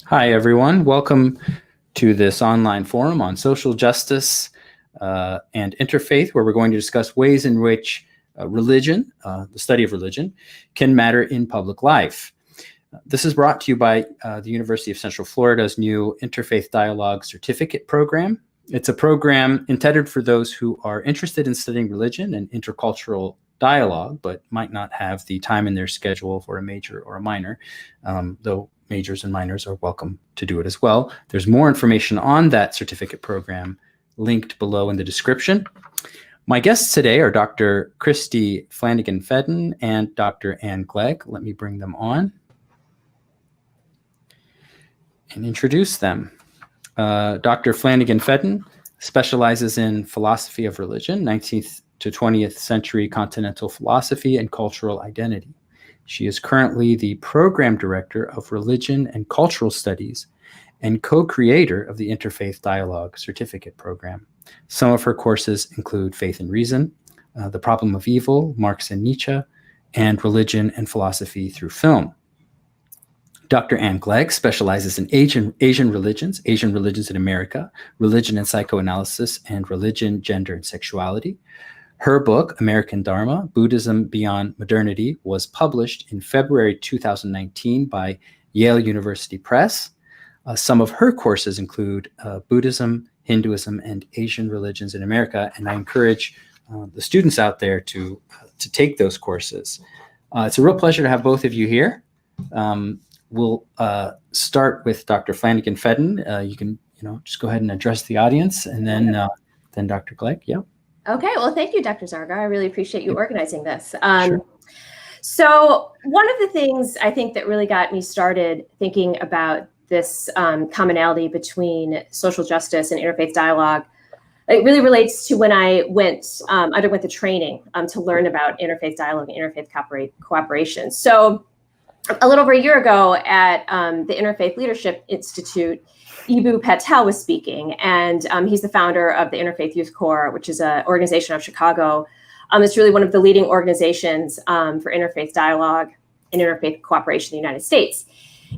Hi, everyone. Welcome to this online forum on social justice and interfaith, where we're going to discuss ways in which religion, the study of religion, can matter in public life. This is brought to you by the University of Central Florida's new Interfaith Dialogue Certificate Program. It's a program intended for those who are interested in studying religion and intercultural dialogue, but might not have the time in their schedule for a major or a minor, though majors and minors are welcome to do it as well. There's more information on that certificate program linked below in the description. My guests today are Dr. Christy Flanagan-Feddon and Dr. Ann Gleig. Let me bring them on and introduce them. Dr. Flanagan-Feddon specializes in philosophy of religion, 19th to 20th century continental philosophy and cultural identity. She is currently the program director of Religion and Cultural Studies and co-creator of the Interfaith Dialogue Certificate Program. Some of her courses include Faith and Reason, The Problem of Evil, Marx and Nietzsche, and Religion and Philosophy Through Film. Dr. Ann Gleig specializes in Asian religions in America, religion and psychoanalysis, and religion, gender, and sexuality. Her book, American Dharma, Buddhism Beyond Modernity, was published in February 2019 by Yale University Press. Some of her courses include Buddhism, Hinduism, and Asian religions in America, and I encourage the students out there to take those courses. It's a real pleasure to have both of you here. We'll start with Dr. Flanagan-Feddon. You can just go ahead and address the audience, and then Dr. Gleig. Yeah. Okay, well, thank you, Dr. Zargar. I really appreciate you organizing this. Sure. So one of the things I think that really got me started thinking about this commonality between social justice and interfaith dialogue, it really relates to when I underwent the training to learn about interfaith dialogue and interfaith cooperation. So a little over a year ago at the Interfaith Leadership Institute, Eboo Patel was speaking, and he's the founder of the Interfaith Youth Corps, which is an organization out of Chicago. It's really one of the leading organizations for interfaith dialogue and interfaith cooperation in the United States.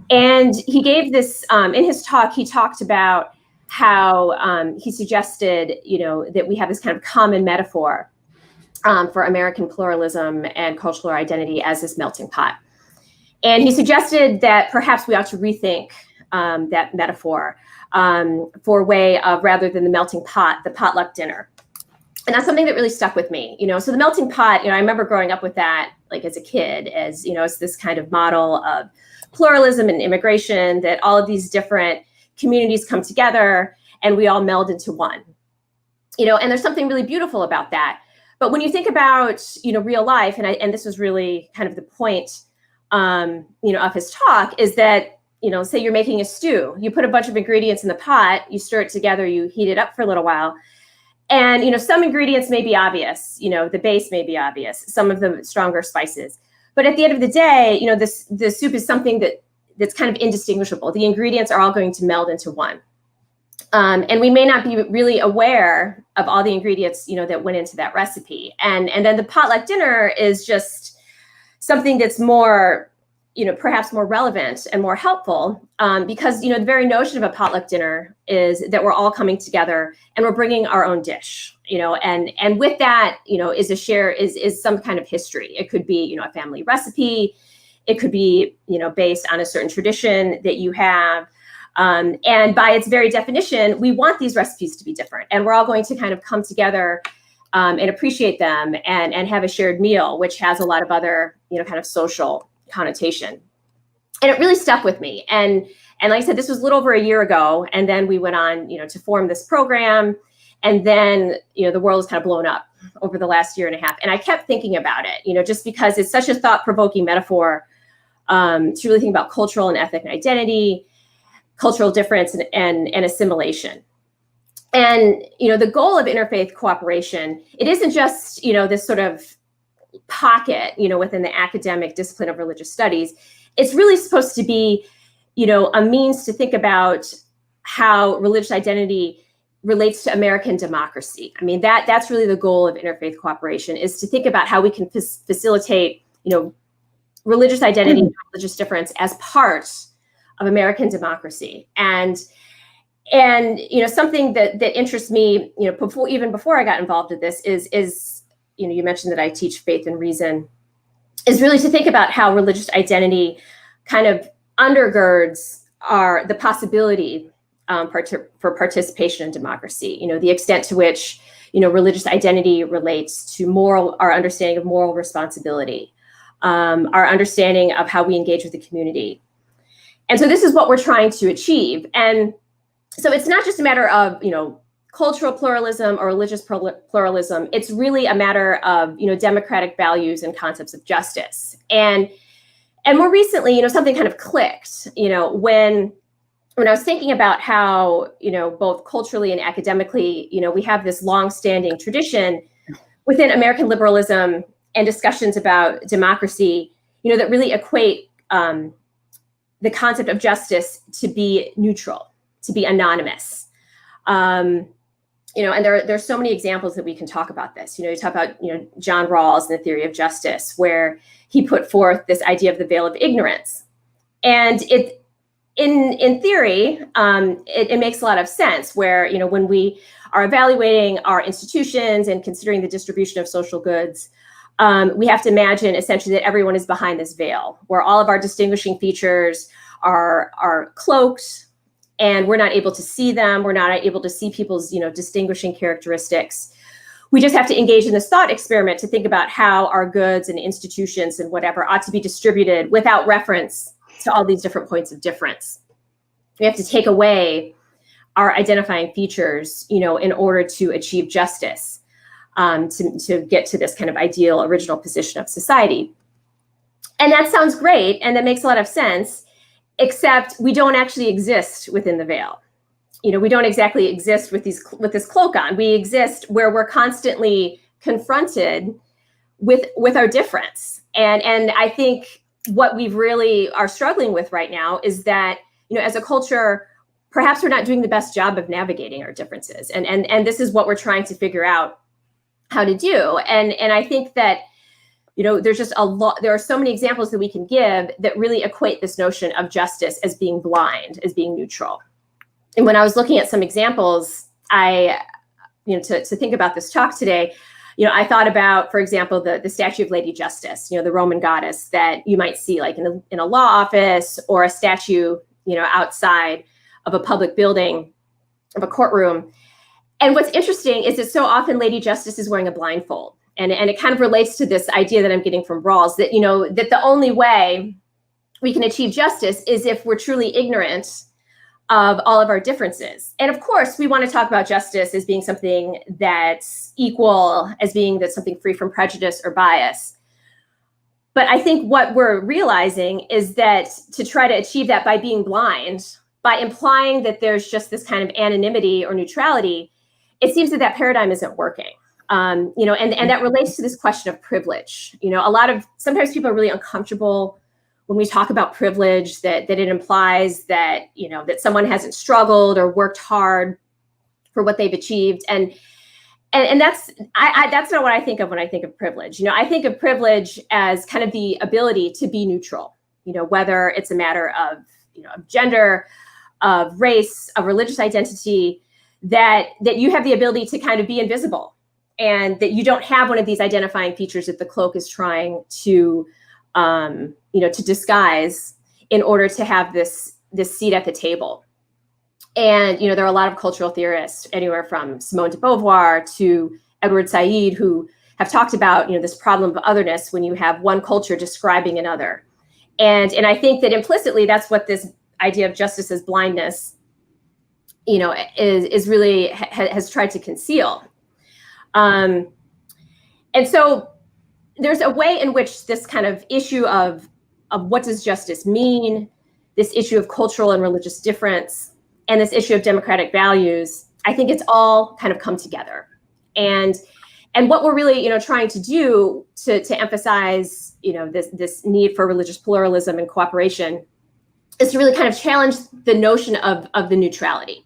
And he gave this, in his talk, he talked about how he suggested, that we have this kind of common metaphor for American pluralism and cultural identity as this melting pot. And he suggested that perhaps we ought to rethink that metaphor for a way of, rather than the melting pot, the potluck dinner. And that's something that really stuck with me. So the melting pot, I remember growing up with that, like as a kid, as, it's this kind of model of pluralism and immigration, that all of these different communities come together and we all meld into one, and there's something really beautiful about that. But when you think about, real life, and this was really kind of the point, of his talk, is that, say you're making a stew, you put a bunch of ingredients in the pot, you stir it together, you heat it up for a little while. And, some ingredients may be obvious, the base may be obvious, some of the stronger spices. But at the end of the day, the soup is something that's kind of indistinguishable. The ingredients are all going to meld into one. And we may not be really aware of all the ingredients, that went into that recipe. And then the potluck dinner is just something that's more, perhaps more relevant and more helpful, because, the very notion of a potluck dinner is that we're all coming together and we're bringing our own dish, and with that, is some kind of history. It could be, a family recipe. It could be, based on a certain tradition that you have. And by its very definition, we want these recipes to be different, and we're all going to kind of come together and appreciate them and have a shared meal, which has a lot of other, kind of social connotation. And it really stuck with me. And like I said, this was a little over a year ago. And then we went on, to form this program. And then, the world has kind of blown up over the last year and a half. And I kept thinking about it, just because it's such a thought-provoking metaphor to really think about cultural and ethnic identity, cultural difference and assimilation. And, the goal of interfaith cooperation, it isn't just, this sort of pocket, within the academic discipline of religious studies. It's really supposed to be, a means to think about how religious identity relates to American democracy. I mean, that's really the goal of interfaith cooperation, is to think about how we can facilitate, religious identity and religious difference as part of American democracy. And something that interests me, even before I got involved in this is you mentioned that I teach faith and reason, is really to think about how religious identity kind of undergirds the possibility for participation in democracy. The extent to which religious identity relates to our understanding of moral responsibility, our understanding of how we engage with the community. And so this is what we're trying to achieve. And so it's not just a matter of, cultural pluralism or religious pluralism. It's really a matter of, democratic values and concepts of justice. And more recently, something kind of clicked, when I was thinking about how, both culturally and academically, we have this longstanding tradition within American liberalism and discussions about democracy, that really equate the concept of justice to be neutral, to be anonymous. And there's so many examples that we can talk about this. You talk about, John Rawls and the theory of justice, where he put forth this idea of the veil of ignorance. And in theory, it makes a lot of sense where, when we are evaluating our institutions and considering the distribution of social goods, we have to imagine essentially that everyone is behind this veil, where all of our distinguishing features are cloaked, and we're not able to see them. We're not able to see people's, distinguishing characteristics. We just have to engage in this thought experiment to think about how our goods and institutions and whatever ought to be distributed without reference to all these different points of difference. We have to take away our identifying features, in order to achieve justice, to get to this kind of ideal original position of society. And that sounds great, and that makes a lot of sense, except we don't actually exist within the veil. We don't exactly exist with this cloak on. We exist where we're constantly confronted with our difference. And I think what we really are struggling with right now is that, as a culture, perhaps we're not doing the best job of navigating our differences. And this is what we're trying to figure out how to do. And I think that, there's just there are so many examples that we can give that really equate this notion of justice as being blind, as being neutral. And when I was looking at some examples, to think about this talk today, I thought about, for example, the statue of Lady Justice, the Roman goddess that you might see like in a law office, or a statue, outside of a public building, of a courtroom. And what's interesting is that so often Lady Justice is wearing a blindfold. And it kind of relates to this idea that I'm getting from Rawls, that, that the only way we can achieve justice is if we're truly ignorant of all of our differences. And of course, we want to talk about justice as being something that's equal, as being that's something free from prejudice or bias. But I think what we're realizing is that to try to achieve that by being blind, by implying that there's just this kind of anonymity or neutrality, it seems that paradigm isn't working. And that relates to this question of privilege. Sometimes people are really uncomfortable when we talk about privilege, that it implies that, that someone hasn't struggled or worked hard for what they've achieved. And that's not what I think of when I think of privilege. I think of privilege as kind of the ability to be neutral, whether it's a matter of, of gender, of race, of religious identity, that you have the ability to kind of be invisible, and that you don't have one of these identifying features that the cloak is trying to, to disguise in order to have this seat at the table. And, there are a lot of cultural theorists, anywhere from Simone de Beauvoir to Edward Said, who have talked about, this problem of otherness when you have one culture describing another. And I think that implicitly, that's what this idea of justice as blindness, is really has tried to conceal. And so there's a way in which this kind of issue of what does justice mean, this issue of cultural and religious difference, and this issue of democratic values, I think it's all kind of come together. And what we're really, trying to do to emphasize, this need for religious pluralism and cooperation is to really kind of challenge the notion of the neutrality.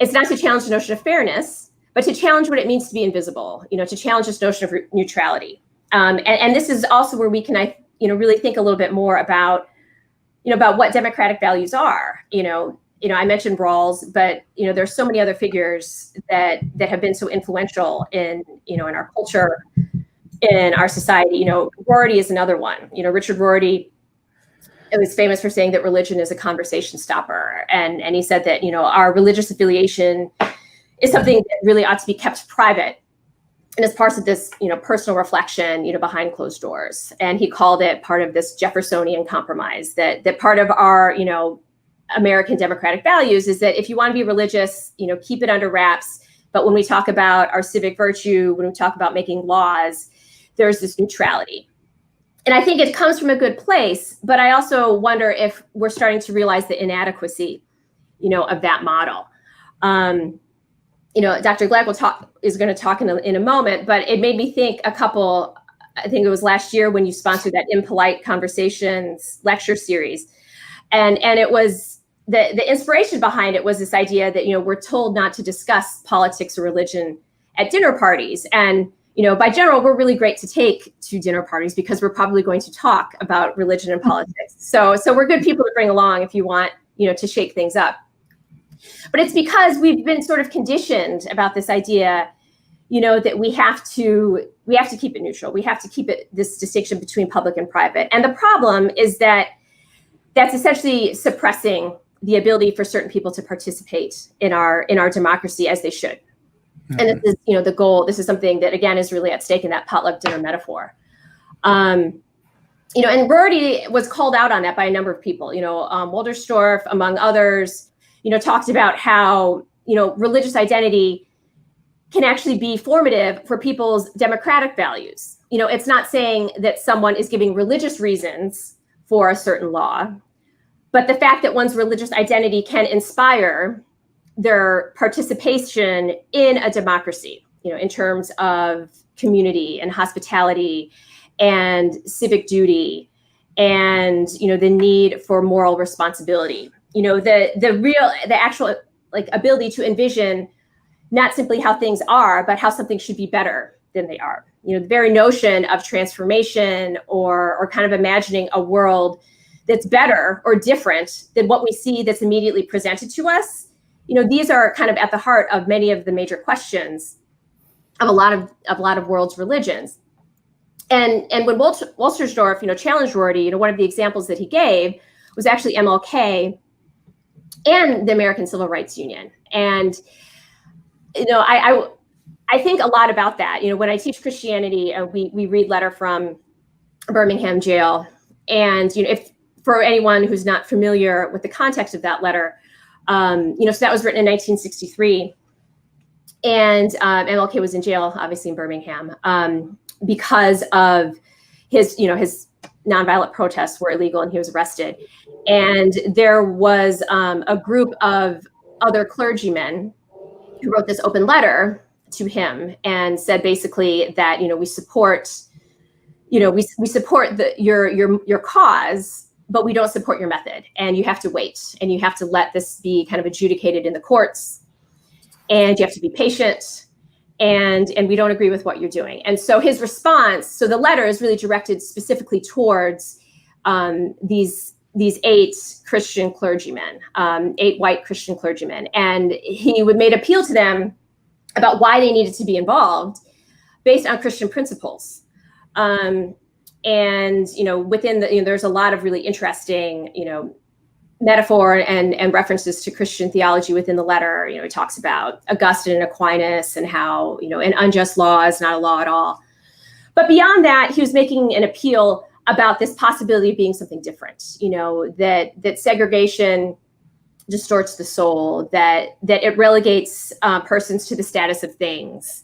It's not to challenge the notion of fairness, but to challenge what it means to be invisible, to challenge this notion of neutrality. And this is also where we can, really think a little bit more about, about what democratic values are. I mentioned Rawls, but there's so many other figures that have been so influential in our culture, in our society. Rorty is another one. Richard Rorty, it was famous for saying that religion is a conversation stopper, and he said that our religious affiliation is something that really ought to be kept private and as part of this personal reflection behind closed doors. And he called it part of this Jeffersonian compromise, that part of our American democratic values is that if you want to be religious, keep it under wraps, but when we talk about our civic virtue, when we talk about making laws, there's this neutrality. And I think it comes from a good place, but I also wonder if we're starting to realize the inadequacy, of that model. Dr. Gleig is going to talk in a moment, but it made me think I think it was last year when you sponsored that Impolite Conversations lecture series. And it was the inspiration behind it was this idea that, we're told not to discuss politics or religion at dinner parties. And by general, we're really great to take to dinner parties because we're probably going to talk about religion and politics. So we're good people to bring along if you want, to shake things up. But it's because we've been sort of conditioned about this idea, that we have to keep it neutral. We have to keep it this distinction between public and private. And the problem is that that's essentially suppressing the ability for certain people to participate in our democracy as they should. And this is, the goal. This is something that, again, is really at stake in that potluck dinner metaphor. And Rorty was called out on that by a number of people. Walderstorff, among others, talked about how, religious identity can actually be formative for people's democratic values. It's not saying that someone is giving religious reasons for a certain law, but the fact that one's religious identity can inspire their participation in a democracy, in terms of community and hospitality and civic duty and, the need for moral responsibility. The actual ability to envision not simply how things are, but how something should be better than they are. The very notion of transformation or kind of imagining a world that's better or different than what we see that's immediately presented to us. These are kind of at the heart of many of the major questions of a lot of world's religions. And when Walderstorff, challenged Rorty, one of the examples that he gave was actually MLK and the American Civil Rights Union. And, I think a lot about that. When I teach Christianity, we read letter from Birmingham jail. And, if for anyone who's not familiar with the context of that letter, so that was written in 1963. And MLK was in jail, obviously in Birmingham, because of his nonviolent protests were illegal and he was arrested. And there was a group of other clergymen who wrote this open letter to him and said basically that, we support, we support your cause, but we don't support your method. And you have to wait and you have to let this be kind of adjudicated in the courts. And you have to be patient. And we don't agree with what you're doing. And so his response, so the letter is really directed specifically towards these 8 Christian clergymen, 8 white Christian clergymen. And he made appeal to them about why they needed to be involved based on Christian principles. And, within there's a lot of really interesting, metaphor and references to Christian theology within the letter. He talks about Augustine and Aquinas and how, an unjust law is not a law at all. But beyond that, he was making an appeal about this possibility of being something different, that segregation distorts the soul, that it relegates persons to the status of things,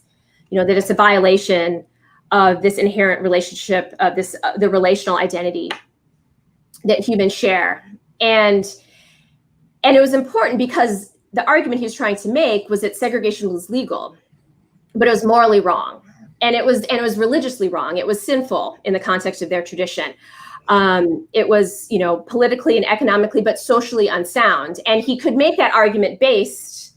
that it's a violation of this inherent relationship, of the relational identity that humans share. And it was important because the argument he was trying to make was that segregation was legal, but it was morally wrong. And it was religiously wrong. It was sinful in the context of their tradition. It was, politically and economically, but socially unsound. And he could make that argument based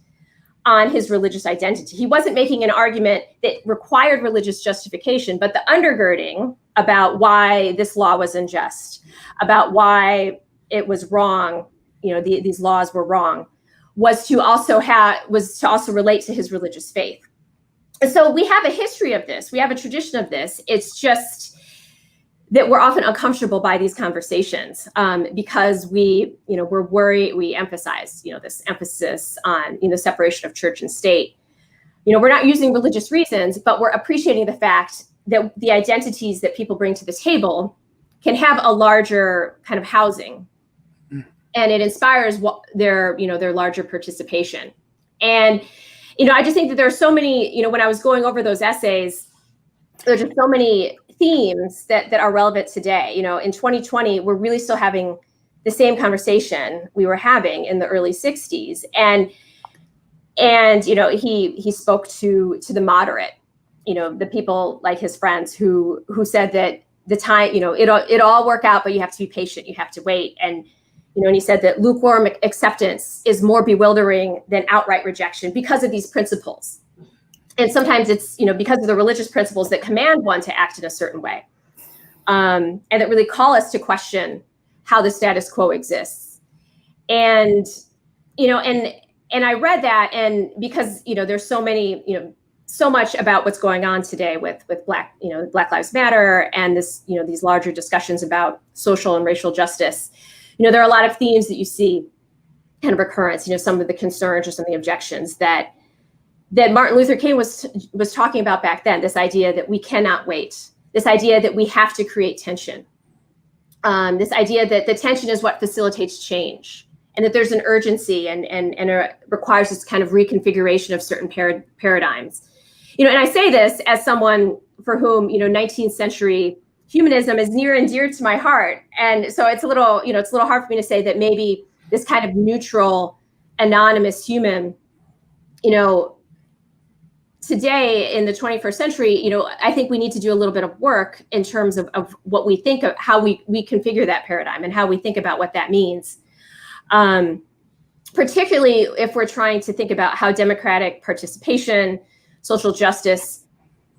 on his religious identity. He wasn't making an argument that required religious justification, but the undergirding about why this law was unjust, about why it was wrong, these laws were wrong, was to also relate to his religious faith. And so we have a history of this. We have a tradition of this. It's just that we're often uncomfortable by these conversations because we're worried. We emphasize, this emphasis on, separation of church and state. We're not using religious reasons, but we're appreciating the fact that the identities that people bring to the table can have a larger kind of housing, and it inspires their larger participation. And I just think that there are so many, when I was going over those essays, there's just so many themes that are relevant today. In 2020, we're really still having the same conversation we were having in the early 60s. And he spoke to the moderate, the people like his friends who said that the time, it'll all work out, but you have to be patient, you have to wait. And he said that lukewarm acceptance is more bewildering than outright rejection because of these principles. And sometimes it's, because of the religious principles that command one to act in a certain way, and that really call us to question how the status quo exists. And, and I read that, and because, there's so many, so much about what's going on today with Black Lives Matter and this, these larger discussions about social and racial justice. There are a lot of themes that you see kind of recurrence, some of the concerns or some of the objections that Martin Luther King was talking about back then, this idea that we cannot wait, this idea that we have to create tension, this idea that the tension is what facilitates change, and that there's an urgency and it requires this kind of reconfiguration of certain paradigms. And I say this as someone for whom, 19th century humanism is near and dear to my heart. And so it's a little hard for me to say that maybe this kind of neutral, anonymous human, today in the 21st century, I think we need to do a little bit of work in terms of what we think of, how we configure that paradigm and how we think about what that means. Particularly if we're trying to think about how democratic participation, social justice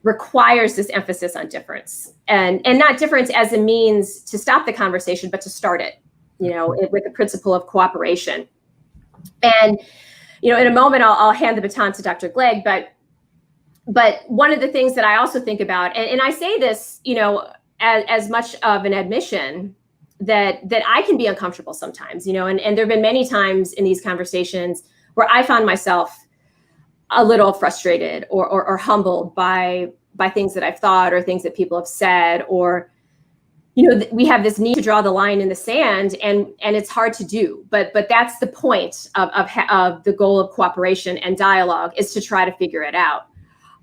requires this emphasis on difference, and not difference as a means to stop the conversation, but to start it, with the principle of cooperation. And, in a moment, I'll hand the baton to Dr. Gleig, but one of the things that I also think about, and I say this, as much of an admission that I can be uncomfortable sometimes, and there've been many times in these conversations where I found myself a little frustrated or humbled by things that I've thought or things that people have said, or, we have this need to draw the line in the sand, and it's hard to do, but that's the point of the goal of cooperation and dialogue, is to try to figure it out.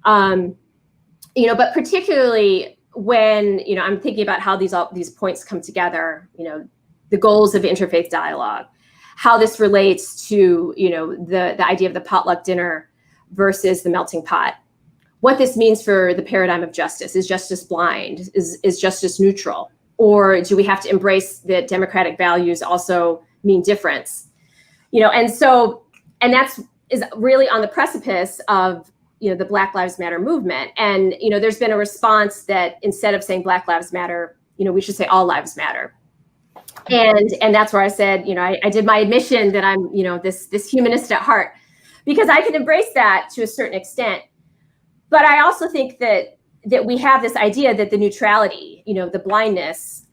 But particularly when, I'm thinking about how these points come together, the goals of interfaith dialogue, how this relates to, the idea of the potluck dinner versus the melting pot, what this means for the paradigm of justice. Is justice blind? Is justice neutral? Or do we have to embrace that democratic values also mean difference? And that's is really on the precipice of, the Black Lives Matter movement. And, there's been a response that instead of saying Black Lives Matter, we should say all lives matter. And that's where I said, I did my admission that I'm, this humanist at heart, because I can embrace that to a certain extent. But I also think that we have this idea that the neutrality, the blindness,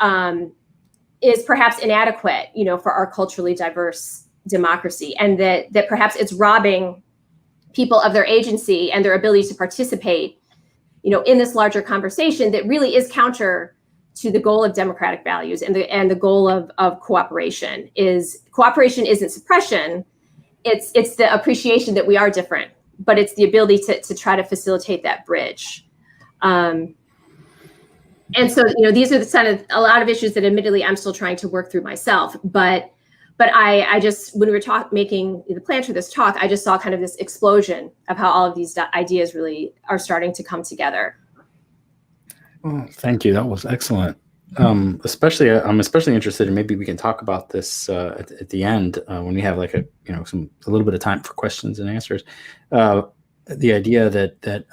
is perhaps inadequate, for our culturally diverse democracy, and that perhaps it's robbing people of their agency and their ability to participate, in this larger conversation that really is counter to the goal of democratic values and the goal of cooperation. Cooperation isn't suppression. It's the appreciation that we are different, but it's the ability to try to facilitate that bridge. And so, these are a lot of issues that admittedly I'm still trying to work through myself, but I just, when we were making the plans for this talk, I just saw kind of this explosion of how all of these ideas really are starting to come together. Oh, thank you. That was excellent. I'm especially interested in, maybe we can talk about this at the end when we have like a little bit of time for questions and answers. The idea that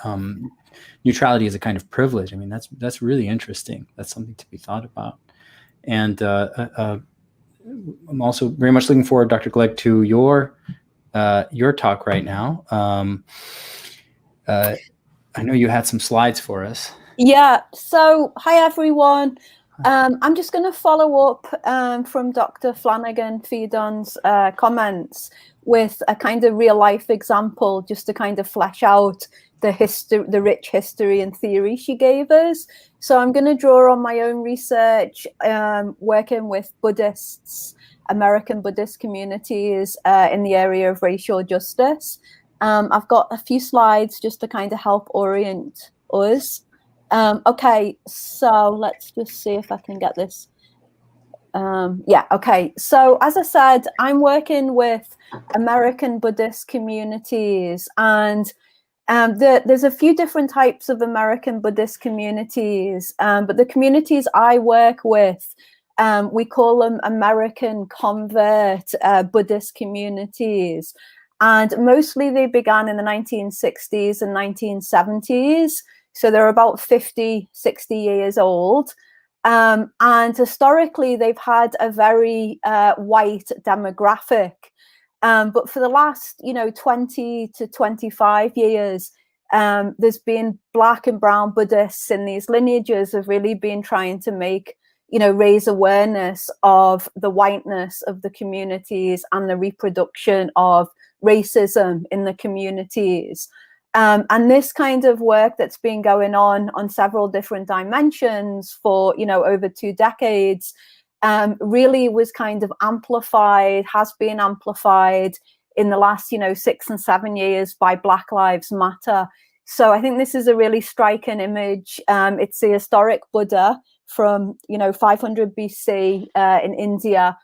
neutrality is a kind of privilege. I mean, that's really interesting. That's something to be thought about. And I'm also very much looking forward, Dr. Gleig, to your talk right now. I know you had some slides for us. Yeah, so hi everyone. I'm just going to follow up from Dr. Flanagan-Feddon's comments with a kind of real life example, just to kind of flesh out the rich history and theory she gave us. So I'm going to draw on my own research, working with Buddhists, American Buddhist communities in the area of racial justice. I've got a few slides just to kind of help orient us. Okay, so let's just see if I can get this. Yeah, okay. So as I said, I'm working with American Buddhist communities, and there's a few different types of American Buddhist communities, but the communities I work with, we call them American convert Buddhist communities. And mostly they began in the 1960s and 1970s. So they're about 50, 60 years old. And historically, they've had a very white demographic. But for the last, 20 to 25 years, there's been Black and brown Buddhists in these lineages have really been trying to raise awareness of the whiteness of the communities and the reproduction of racism in the communities. And this kind of work that's been going on several different dimensions for, over 2 decades, really was kind of has been amplified in the last, 6 and 7 years by Black Lives Matter. So I think this is a really striking image. It's the historic Buddha from, 500 BC in India,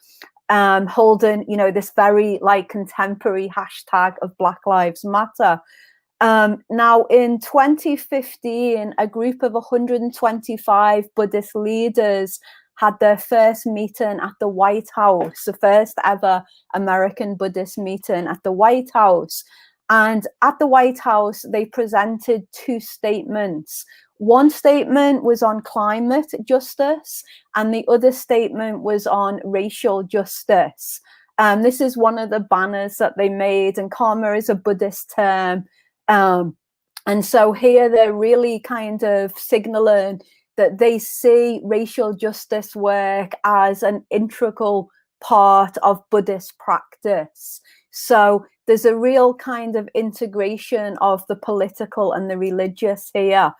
holding, this very contemporary hashtag of Black Lives Matter. Now, in 2015, a group of 125 Buddhist leaders had their first meeting at the White House, the first ever American Buddhist meeting at the White House. And at the White House, they presented 2 statements. One statement was on climate justice, and the other statement was on racial justice. This is one of the banners that they made, and karma is a Buddhist term. And so here they're really kind of signaling that they see racial justice work as an integral part of Buddhist practice. So there's a real kind of integration of the political and the religious here.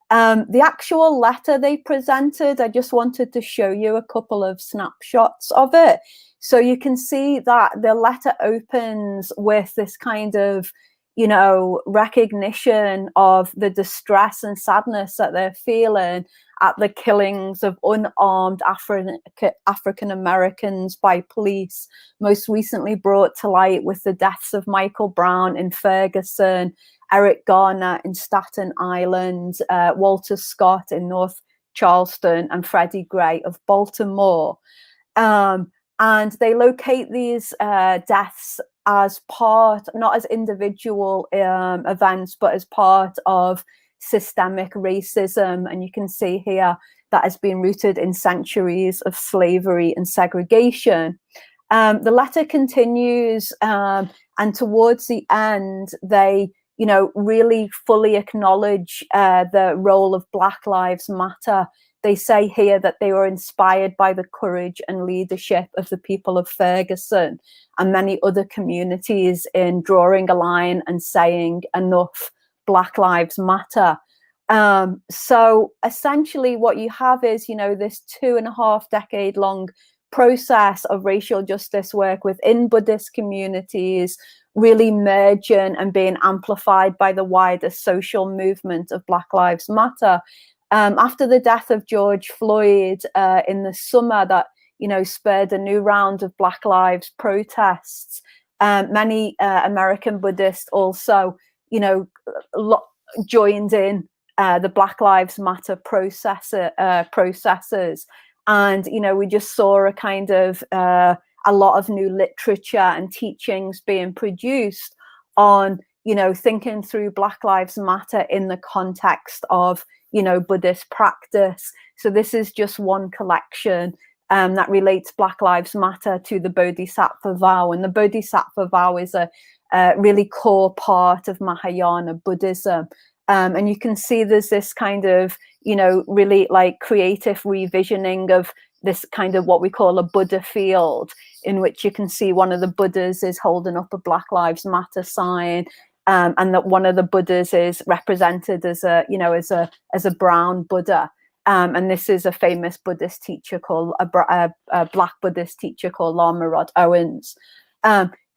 The actual letter they presented, I just wanted to show you a couple of snapshots of it. So you can see that the letter opens with this kind of, recognition of the distress and sadness that they're feeling at the killings of unarmed African Americans by police, most recently brought to light with the deaths of Michael Brown in Ferguson, Eric Garner in Staten Island, Walter Scott in North Charleston, and Freddie Gray of Baltimore. And they locate these deaths as part, not as individual events, but as part of systemic racism. And you can see here that has been rooted in centuries of slavery and segregation. The letter continues, and towards the end, they, really fully acknowledge the role of Black Lives Matter. They say here that they were inspired by the courage and leadership of the people of Ferguson and many other communities in drawing a line and saying enough, Black Lives Matter. So essentially what you have is, this 2.5 decade long process of racial justice work within Buddhist communities really merging and being amplified by the wider social movement of Black Lives Matter. After the death of George Floyd in the summer that, spurred a new round of Black Lives protests, many American Buddhists also, joined in the Black Lives Matter processes. And, we just saw a kind of a lot of new literature and teachings being produced on, thinking through Black Lives Matter in the context of, Buddhist practice. So this is just one collection that relates Black Lives Matter to the Bodhisattva vow. And the Bodhisattva vow is a really core part of Mahayana Buddhism. And you can see there's this kind of, really like creative revisioning of this kind of what we call a Buddha field, in which you can see one of the Buddhas is holding up a Black Lives Matter sign, and that one of the Buddhas is represented as a brown Buddha. And this is a famous Buddhist teacher called a Black Buddhist teacher called Lama Rod Owens.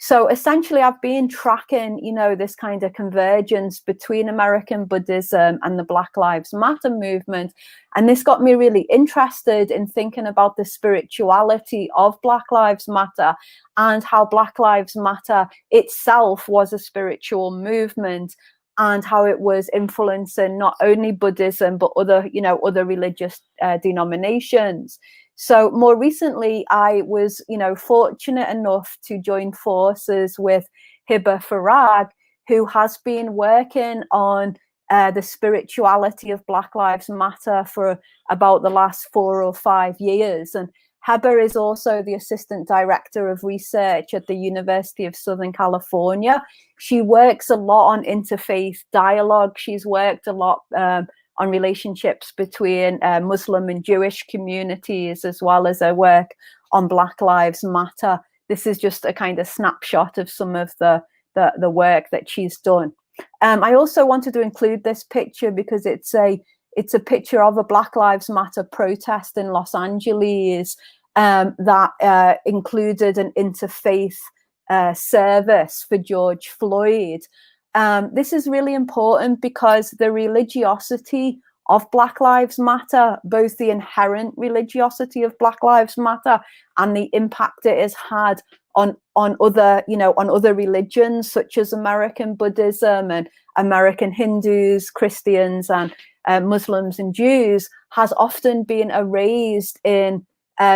So essentially, I've been tracking, this kind of convergence between American Buddhism and the Black Lives Matter movement. And this got me really interested in thinking about the spirituality of Black Lives Matter and how Black Lives Matter itself was a spiritual movement, and how it was influencing not only Buddhism, but other religious denominations. So more recently, I was, fortunate enough to join forces with Hibba Farag, who has been working on the spirituality of Black Lives Matter for about the last 4 or 5 years. And Hibba is also the Assistant Director of Research at the University of Southern California. She works a lot on interfaith dialogue. She's worked a lot on relationships between Muslim and Jewish communities, as well as her work on Black Lives Matter. This is just a kind of snapshot of some of the work that she's done. I also wanted to include this picture because it's a picture of a Black Lives Matter protest in Los Angeles that included an interfaith service for George Floyd. This is really important because the religiosity of Black Lives Matter, both the inherent religiosity of Black Lives Matter and the impact it has had on other religions, such as American Buddhism and American Hindus, Christians, and Muslims and Jews, has often been erased in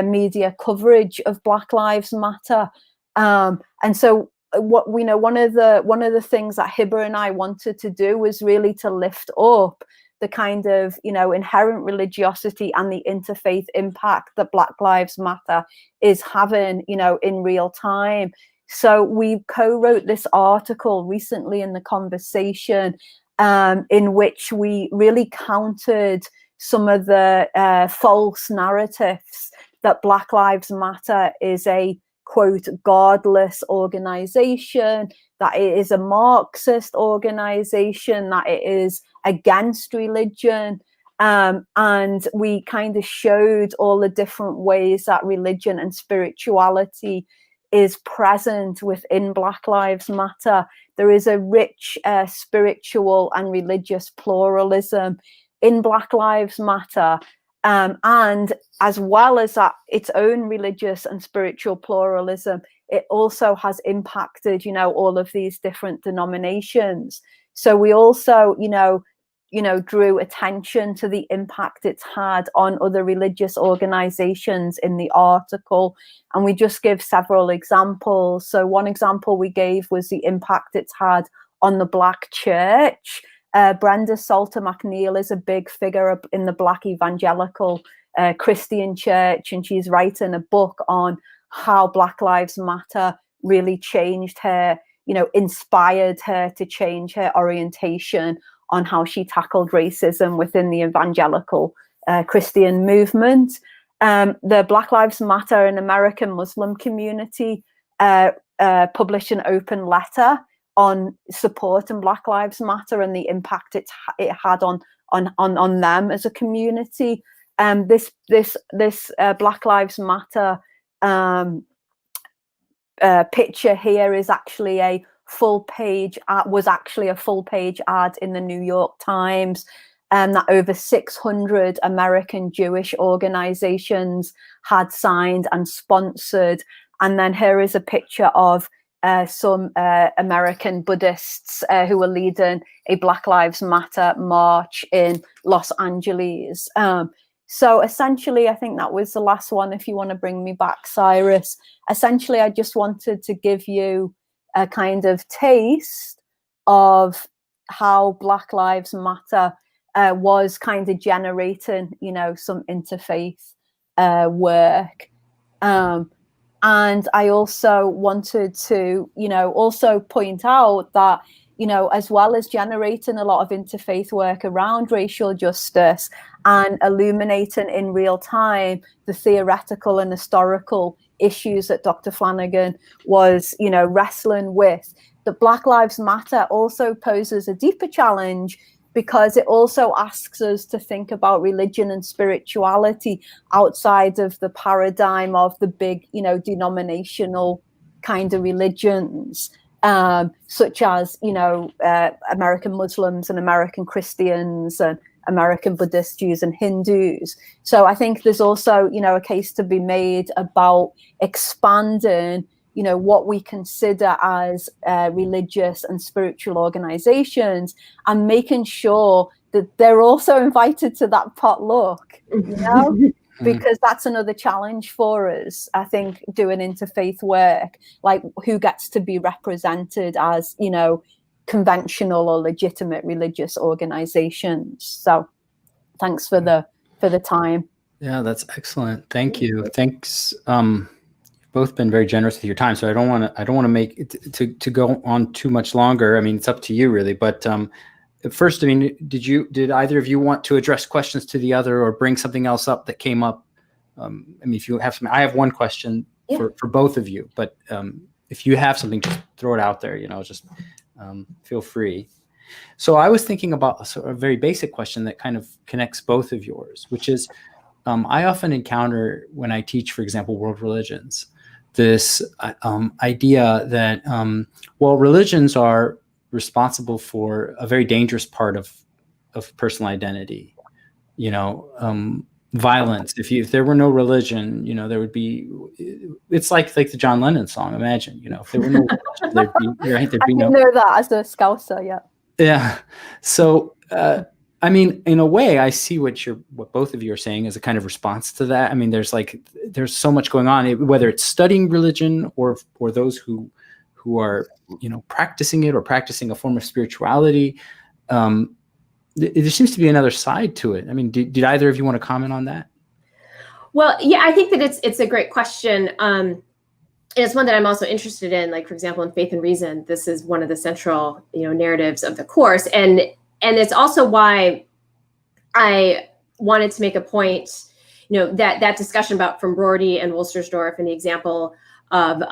media coverage of Black Lives Matter. And so one of the things that Hibba and I wanted to do was really to lift up the kind of inherent religiosity and the interfaith impact that Black Lives Matter is having in real time. So we co-wrote this article recently in The Conversation, in which we really countered some of the false narratives that Black Lives Matter is a, quote, godless organization, that it is a Marxist organization, that it is against religion. And we kind of showed all the different ways that religion and spirituality is present within Black Lives Matter. There is a rich spiritual and religious pluralism in Black Lives Matter. And as well as that, its own religious and spiritual pluralism, it also has impacted, all of these different denominations. So we also, drew attention to the impact it's had on other religious organizations in the article. And we just give several examples. So one example we gave was the impact it's had on the Black church. Brenda Salter McNeil is a big figure in the Black evangelical Christian church, and she's writing a book on how Black Lives Matter really changed her, inspired her to change her orientation on how she tackled racism within the evangelical Christian movement. The Black Lives Matter and American Muslim community published an open letter on supporting Black Lives Matter and the impact it had on them as a community. This Black Lives Matter picture here is actually a full page ad in the New York Times, that over 600 American Jewish organizations had signed and sponsored. And then here is a picture of some American Buddhists who were leading a Black Lives Matter march in Los Angeles. So essentially, I think that was the last one, if you want to bring me back, Cyrus. Essentially, I just wanted to give you a kind of taste of how Black Lives Matter was kind of generating, some interfaith work. And I also wanted to, also point out that, as well as generating a lot of interfaith work around racial justice and illuminating in real time the theoretical and historical issues that Dr. Flanagan was, wrestling with, that Black Lives Matter also poses a deeper challenge, because it also asks us to think about religion and spirituality outside of the paradigm of the big, denominational kind of religions, such as, American Muslims and American Christians and American Buddhists, Jews and Hindus. So I think there's also, a case to be made about expanding what we consider as religious and spiritual organizations, and making sure that they're also invited to that potluck, because that's another challenge for us, I think, doing interfaith work, like who gets to be represented as, conventional or legitimate religious organizations. So thanks for the time. Yeah, that's excellent. Thank you. Thanks. Both been very generous with your time, so I don't want to make it to go on too much longer. I mean, it's up to you really. But first, I mean, did either of you want to address questions to the other, or bring something else up that came up? I mean, if you have something, I have one question for both of you. But if you have something, just throw it out there. Just feel free. So I was thinking about a very basic question that kind of connects both of yours, which is I often encounter when I teach, for example, world religions, this idea that, religions are responsible for a very dangerous part of personal identity. Violence. If there were no religion, there would be. It's like the John Lennon song. Imagine, if there were no religion, there'd be no. I know that as a Scouser, yeah. Yeah. So, I mean, in a way, I see what both of you are saying as a kind of response to that. I mean, there's so much going on, whether it's studying religion or those who are, practicing it or practicing a form of spirituality. There seems to be another side to it. I mean, did either of you want to comment on that? Well, yeah, I think that it's a great question. And it's one that I'm also interested in. Like, for example, in Faith and Reason, this is one of the central, narratives of the course. And it's also why I wanted to make a point, that discussion about from Rorty and Wolstersdorf and the example of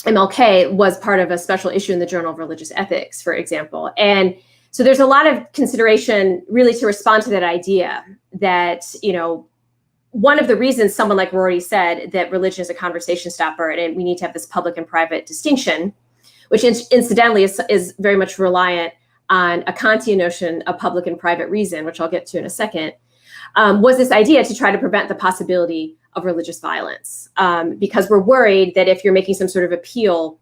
MLK was part of a special issue in the Journal of Religious Ethics, for example. And so there's a lot of consideration really to respond to that idea that, one of the reasons someone like Rorty said that religion is a conversation stopper and we need to have this public and private distinction, which incidentally is very much reliant on a Kantian notion of public and private reason, which I'll get to in a second, was this idea to try to prevent the possibility of religious violence. Because we're worried that if you're making some sort of appeal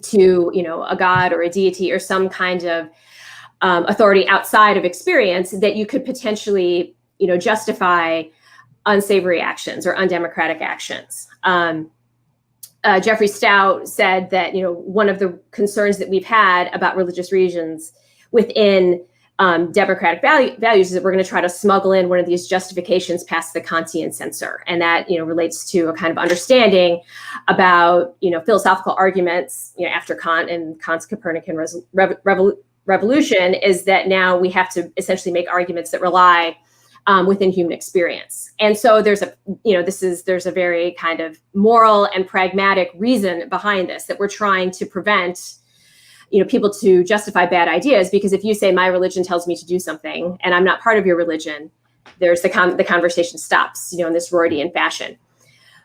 to, a god or a deity or some kind of authority outside of experience, that you could potentially, justify unsavory actions or undemocratic actions. Jeffrey Stout said that, one of the concerns that we've had about religious regions within democratic values is that we're going to try to smuggle in one of these justifications past the Kantian censor. And that, relates to a kind of understanding about, philosophical arguments, after Kant and Kant's Copernican revolution, is that now we have to essentially make arguments that rely within human experience. And so there's a very kind of moral and pragmatic reason behind this, that we're trying to prevent, people to justify bad ideas, because if you say my religion tells me to do something and I'm not part of your religion, there's the conversation stops, in this Rortian fashion.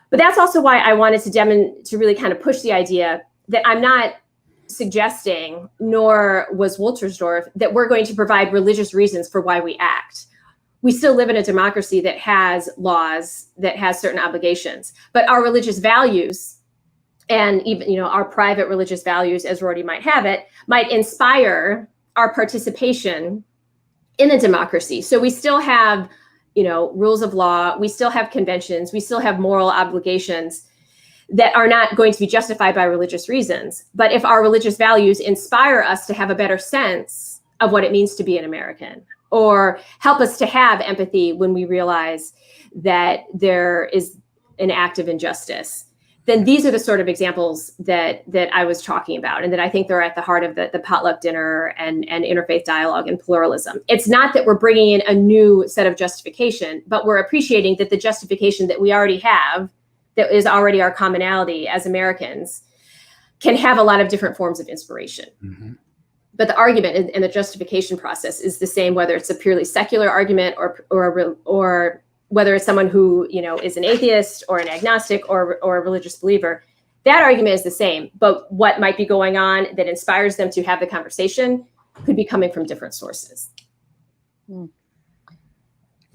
But that's also why I wanted to really kind of push the idea that I'm not suggesting, nor was Woltersdorf, that we're going to provide religious reasons for why we act. We still live in a democracy that has laws, that has certain obligations, but our religious values, and even, our private religious values, as Rorty might have it, might inspire our participation in a democracy. So we still have, rules of law, we still have conventions, we still have moral obligations that are not going to be justified by religious reasons. But if our religious values inspire us to have a better sense of what it means to be an American, or help us to have empathy when we realize that there is an act of injustice, then these are the sort of examples that I was talking about, and that I think they're at the heart of the potluck dinner and interfaith dialogue and pluralism. It's not that we're bringing in a new set of justification, but we're appreciating that the justification that we already have, that is already our commonality as Americans, can have a lot of different forms of inspiration. Mm-hmm. But the argument and the justification process is the same, whether it's a purely secular argument or whether it's someone who, you know, is an atheist or an agnostic or a religious believer. That argument is the same, but what might be going on that inspires them to have the conversation could be coming from different sources.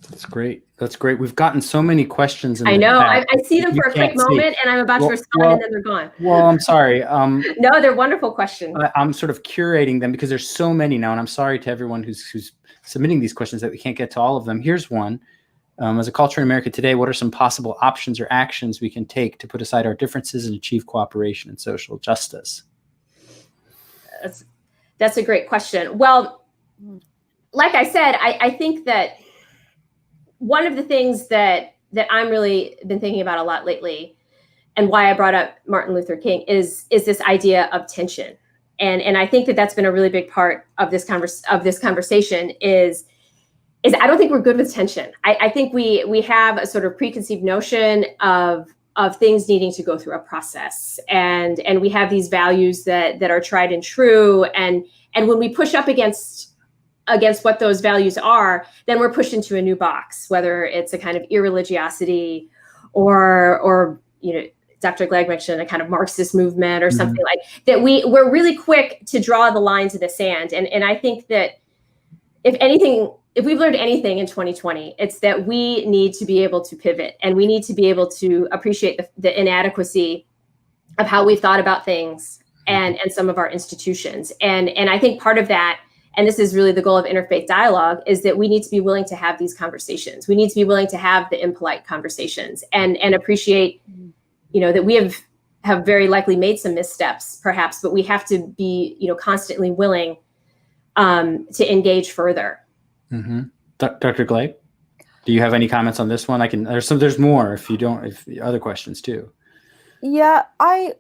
That's great. That's great. We've gotten so many questions. I know. I see them for a quick moment, and I'm about to respond, and then they're gone. Well, I'm sorry. No, they're wonderful questions. I'm sort of curating them because there's so many now, and I'm sorry to everyone who's submitting these questions that we can't get to all of them. Here's one. As a culture in America today, what are some possible options or actions we can take to put aside our differences and achieve cooperation and social justice? That's a great question. Well, like I said, I think that one of the things that I'm really been thinking about a lot lately, and why I brought up Martin Luther King, is this idea of tension, and I think that that's been a really big part of this conversation. Is I don't think we're good with tension. I think we have a sort of preconceived notion of things needing to go through a process, and we have these values that are tried and true, and when we push up against what those values are, then we're pushed into a new box, whether it's a kind of irreligiosity or you know, Dr. Gleig mentioned a kind of Marxist movement or something like that. We're really quick to draw the lines in the sand, and I think that if we've learned anything in 2020, it's that we need to be able to pivot, and we need to be able to appreciate the inadequacy of how we've thought about things and some of our institutions. And I think part of that, and this is really the goal of interfaith dialogue, is that we need to be willing to have these conversations. We need to be willing to have the impolite conversations and appreciate, you know, that we have very likely made some missteps, perhaps, but we have to be, you know, constantly willing to engage further. Mm-hmm. Dr. Gleig, do you have any comments on this one? There's more if other questions too. Yeah, I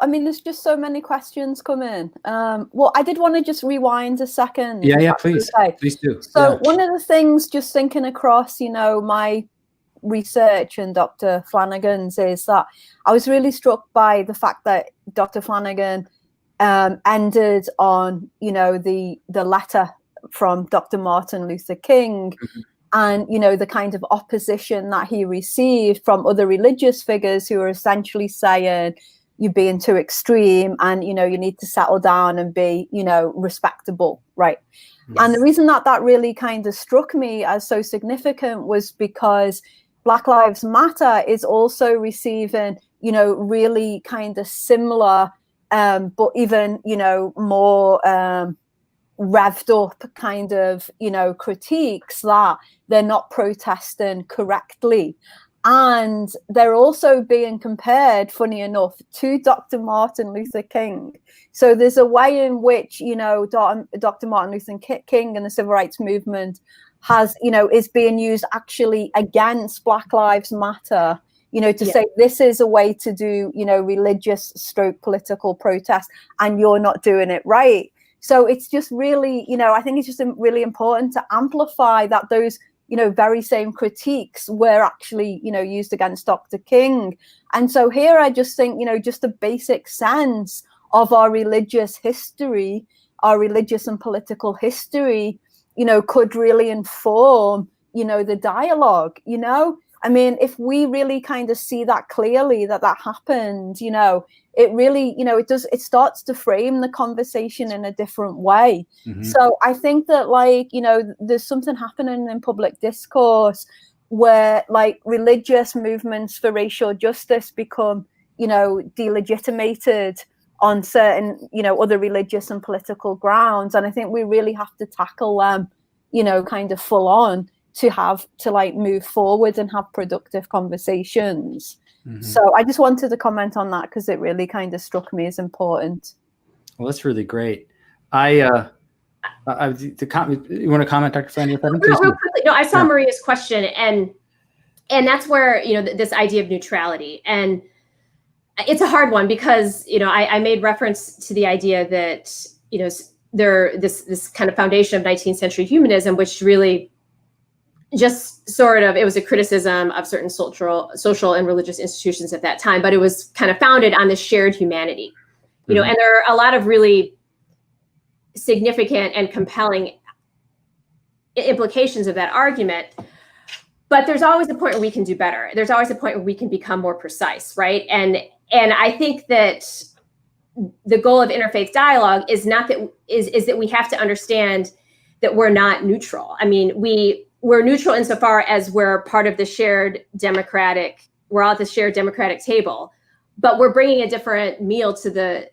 mean, there's just so many questions come in. Well, I did want to just rewind a second. Yeah, please. Okay. Please do. So one of the things, just thinking across, you know, my research and Dr. Flanagan's, is that I was really struck by the fact that Dr. Flanagan ended on, you know, the letter from Dr. Martin Luther King, and, you know, the kind of opposition that he received from other religious figures who are essentially saying you're being too extreme, and, you know, you need to settle down and be, you know, respectable, right? Yes. And the reason that really kind of struck me as so significant was because Black Lives Matter is also receiving, you know, really kind of similar, but even, you know, more revved up kind of, you know, critiques that they're not protesting correctly. And they're also being compared, funny enough, to Dr. Martin Luther King. So there's a way in which, you know, Dr. Martin Luther King and the civil rights movement has, you know, is being used actually against Black Lives Matter, you know, to say this is a way to do, you know, religious stroke political protest, and you're not doing it right. So it's just really, you know, I think it's just really important to amplify that those, you know, very same critiques were actually, you know, used against Dr. King. And so here I just think, you know, just a basic sense of our religious history, our religious and political history, you know, could really inform, you know, the dialogue, you know. I mean, if we really kind of see that clearly, that happened, you know, it really, you know, it starts to frame the conversation in a different way. So I think that, like, you know, there's something happening in public discourse where, like, religious movements for racial justice become, you know, delegitimated on certain, you know, other religious and political grounds. And I think we really have to tackle them, you know, kind of full on to like move forward and have productive conversations. So I just wanted to comment on that because it really kind of struck me as important. Well, that's really great. You want to comment, Dr. Flanagan? Real quickly. No, I saw Maria's question, and that's where, this idea of neutrality, and it's a hard one because, I made reference to the idea that, this kind of foundation of 19th century humanism, which really just it was a criticism of certain social and religious institutions at that time, but it was kind of founded on this shared humanity, and there are a lot of really significant and compelling implications of that argument. But there's always a point where we can do better. There's always a point where we can become more precise, right? And I think that the goal of interfaith dialogue is not that that we have to understand that we're not neutral. I mean, we're neutral insofar as we're part of the we're all at the shared democratic table, but we're bringing a different meal to the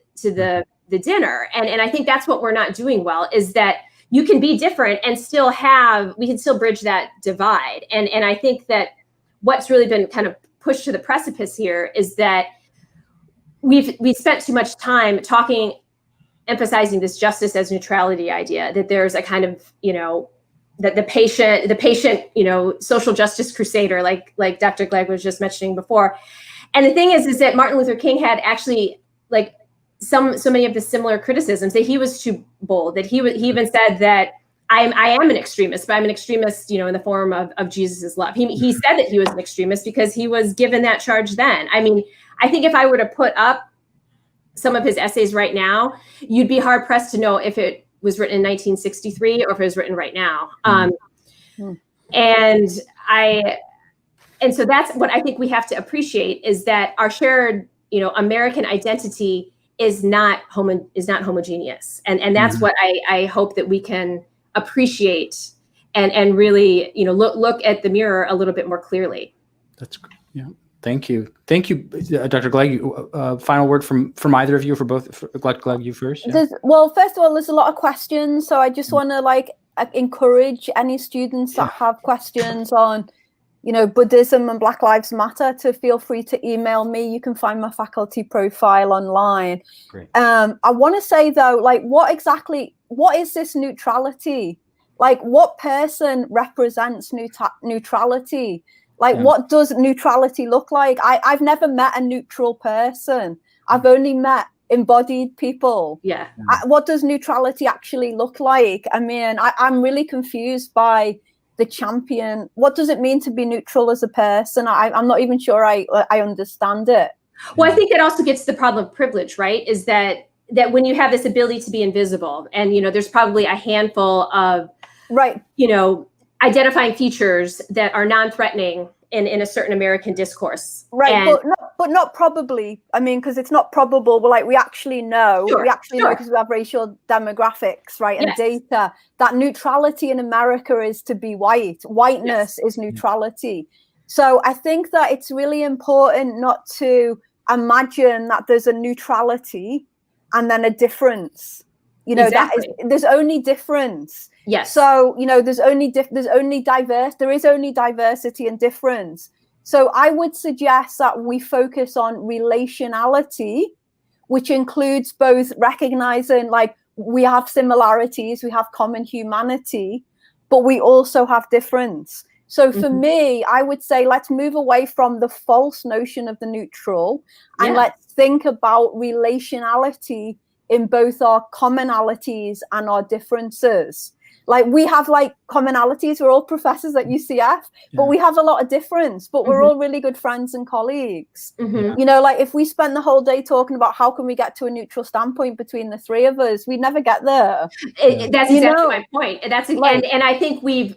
dinner. And I think that's what we're not doing well, is that you can be different and we can still bridge that divide. And I think that what's really been kind of pushed to the precipice here is that we've spent too much time emphasizing this justice as neutrality idea, that there's a kind of, that the patient, social justice crusader, like Dr. Gleig was just mentioning before. And the thing is that Martin Luther King had actually so many of the similar criticisms, that he was too bold, that he even said that I am an extremist, but I'm an extremist, in the form of Jesus's love. He said that he was an extremist because he was given that charge then. I mean, I think if I were to put up some of his essays right now, you'd be hard pressed to know if it was written in 1963 or if it was written right now. And so that's what I think we have to appreciate, is that our shared, American identity is not homogeneous. And that's what I hope that we can appreciate and really, look at the mirror a little bit more clearly. That's great. Yeah. Thank you. Dr. Gleig. Final word from either of you, for both. Gleig, you first. Yeah. Well, first of all, there's a lot of questions, so I just want to encourage any students that have questions on, Buddhism and Black Lives Matter to feel free to email me. You can find my faculty profile online. Great. I want to say though, what is this neutrality? What person represents neutrality? What does neutrality look like? I've never met a neutral person. I've only met embodied people. Yeah. What does neutrality actually look like? I mean, I'm really confused by the champion. What does it mean to be neutral as a person? I'm not even sure I understand it. Well, I think that also gets to the problem of privilege, right? Is that when you have this ability to be invisible, and there's probably a handful of identifying features that are non-threatening in a certain American discourse. Right, but not probably. I mean, because it's not probable, but we actually know. Sure, we actually know, because we have racial demographics, right, and yes. data, that neutrality in America is to be white. Whiteness is neutrality. So I think that it's really important not to imagine that there's a neutrality and then a difference. Exactly. There's only difference. Yes. So, there is only diversity and difference. So I would suggest that we focus on relationality, which includes both recognizing we have similarities, we have common humanity, but we also have difference. So for me, I would say, let's move away from the false notion of the neutral, and let's think about relationality in both our commonalities and our differences. We have commonalities. We're all professors at UCF, but we have a lot of difference, but we're all really good friends and colleagues. If we spent the whole day talking about how can we get to a neutral standpoint between the three of us, we'd never get there. That's exactly my point. And that's and I think we've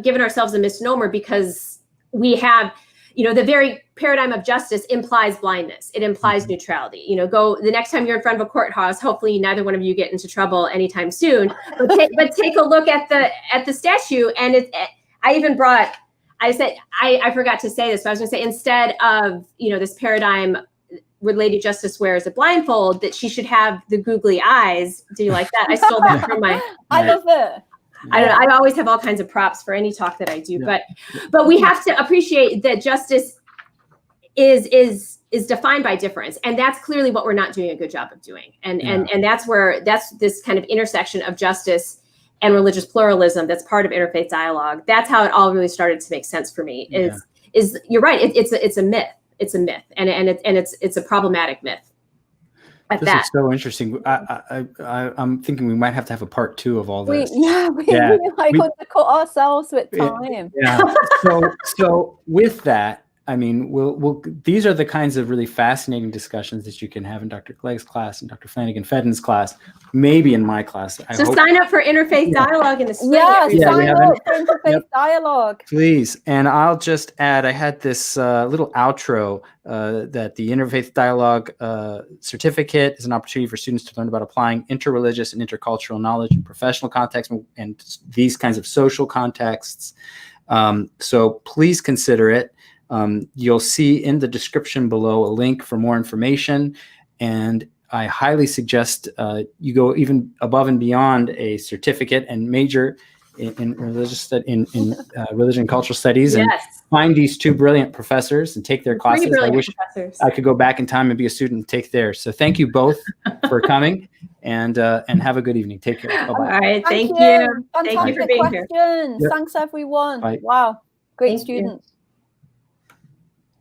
given ourselves a misnomer, because we have, the very paradigm of justice implies blindness. It implies neutrality. Go the next time you're in front of a courthouse. Hopefully, neither one of you get into trouble anytime soon. But take a look at the statue, and I forgot to say this. But I was going to say, instead of this paradigm where Lady Justice wears a blindfold, that she should have the googly eyes. Do you like that? I stole that from my. I love it. I don't know. I always have all kinds of props for any talk that I do, but we have to appreciate that justice is defined by difference, and that's clearly what we're not doing a good job of doing. And that's this kind of intersection of justice and religious pluralism that's part of interfaith dialogue. That's how it all really started to make sense for me. is you're right. It's a myth. It's a myth, and it's a problematic myth. This is so interesting. I'm thinking we might have to have a part 2 of all this. We undercut ourselves with time. Yeah. So with that, I mean, these are the kinds of really fascinating discussions that you can have in Dr. Gleig's class and Dr. Flanagan-Feddon's class, maybe in my class. So sign up for Interfaith Dialogue in the spring. Sign up for Interfaith Dialogue. Please. And I'll just add, I had this little outro that the Interfaith Dialogue certificate is an opportunity for students to learn about applying interreligious and intercultural knowledge in professional contexts and these kinds of social contexts. So please consider it. You'll see in the description below a link for more information, and I highly suggest you go even above and beyond a certificate and major in religion and cultural studies, and find these 2 brilliant professors and take their classes. I wish I could go back in time and be a student and take theirs. So thank you both for coming, and have a good evening. Take care. Bye-bye. All right, thank you. Thank you for being here. Thanks everyone. Bye. Wow, great students.